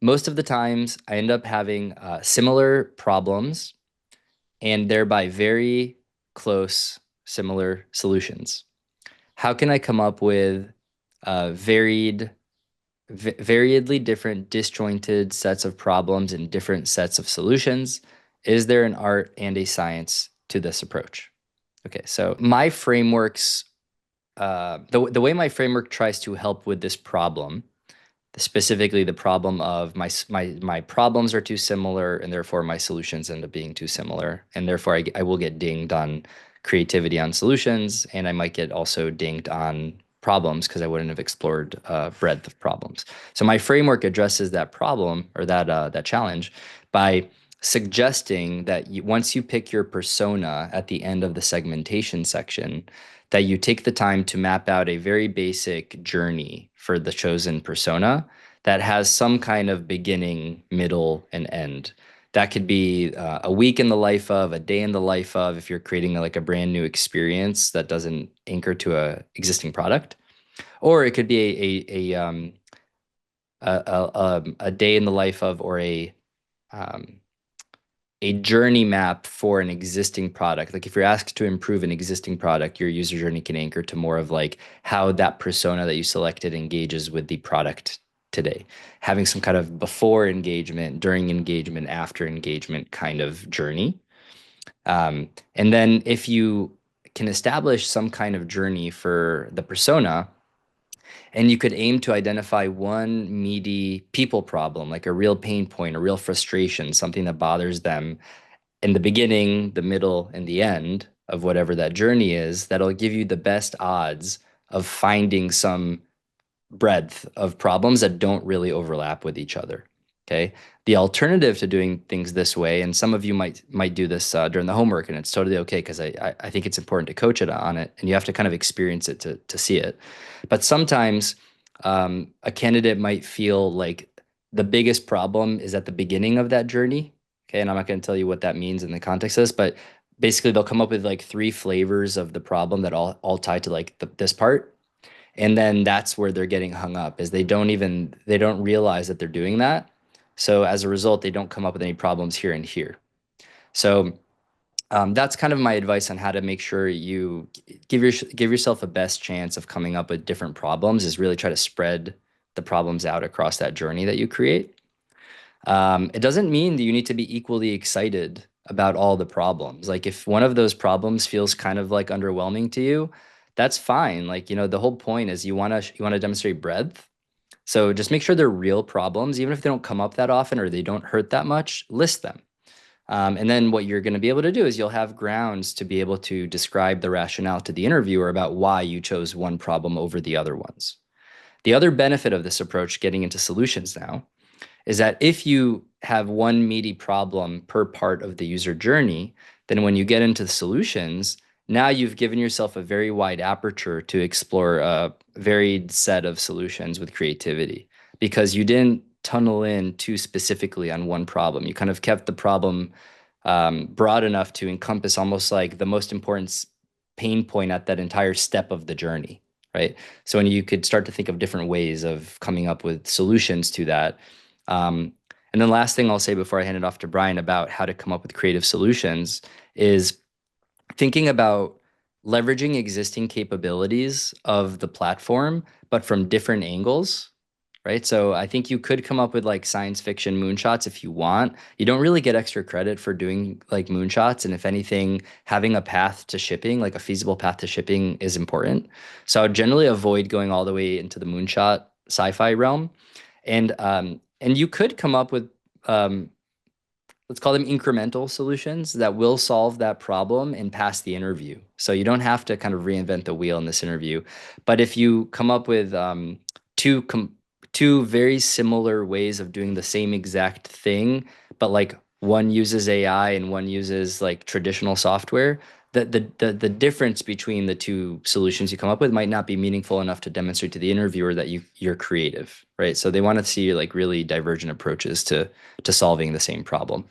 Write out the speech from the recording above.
Most of the times, I end up having similar problems and thereby very close, similar solutions. How can I come up with variedly different disjointed sets of problems and different sets of solutions? Is there an art and a science to this approach? Okay, so my frameworks, the way my framework tries to help with this problem, specifically the problem of my problems are too similar and therefore my solutions end up being too similar, and therefore I will get dinged on creativity on solutions, and I might get also dinged on problems because I wouldn't have explored breadth of problems. So my framework addresses that problem or that challenge by suggesting that once you pick your persona at the end of the segmentation section, that you take the time to map out a very basic journey for the chosen persona that has some kind of beginning, middle, and end. That could be a week in the life of, a day in the life of, if you're creating like a brand new experience that doesn't anchor to a existing product, or it could be a day in the life of, or um, a journey map for an existing product. Like if you're asked to improve an existing product, your user journey can anchor to more of like how that persona that you selected engages with the product today. Having some kind of before engagement, during engagement, after engagement kind of journey. And then if you can establish some kind of journey for the persona, and you could aim to identify one meaty people problem, like a real pain point, a real frustration, something that bothers them in the beginning, the middle, and the end of whatever that journey is, that'll give you the best odds of finding some breadth of problems that don't really overlap with each other. Okay. The alternative to doing things this way, and some of you might do this during the homework, and it's totally okay because I think it's important to coach it on it, and you have to kind of experience it to see it. But sometimes a candidate might feel like the biggest problem is at the beginning of that journey. Okay, and I'm not going to tell you what that means in the context of this, but basically they'll come up with like three flavors of the problem that all tie to like this part, and then that's where they're getting hung up is they don't realize that they're doing that. So as a result, they don't come up with any problems here and here. So that's kind of my advice on how to make sure you give yourself a best chance of coming up with different problems, is really try to spread the problems out across that journey that you create. It doesn't mean that you need to be equally excited about all the problems. Like if one of those problems feels kind of like underwhelming to you, that's fine. Like, the whole point is you want to demonstrate breadth. So just make sure they're real problems, even if they don't come up that often or they don't hurt that much, list them. And then what you're going to be able to do is you'll have grounds to be able to describe the rationale to the interviewer about why you chose one problem over the other ones. The other benefit of this approach, getting into solutions now, is that if you have one meaty problem per part of the user journey, then when you get into the solutions, now you've given yourself a very wide aperture to explore a varied set of solutions with creativity, because you didn't tunnel in too specifically on one problem. You kind of kept the problem broad enough to encompass almost like the most important pain point at that entire step of the journey, right? So when you could start to think of different ways of coming up with solutions to that. And then last thing I'll say before I hand it off to Brian about how to come up with creative solutions is thinking about leveraging existing capabilities of the platform, but from different angles, right? So I think you could come up with like science fiction moonshots if you want. You don't really get extra credit for doing like moonshots. And if anything, having a path to shipping, like a feasible path to shipping, is important. So I would generally avoid going all the way into the moonshot sci-fi realm. And you could come up with um, let's call them incremental solutions that will solve that problem and pass the interview. So you don't have to kind of reinvent the wheel in this interview. But if you come up with two com two very similar ways of doing the same exact thing, but like one uses AI and one uses like traditional software, the difference between the two solutions you come up with might not be meaningful enough to demonstrate to the interviewer that you're creative, right? So they want to see like really divergent approaches to solving the same problem.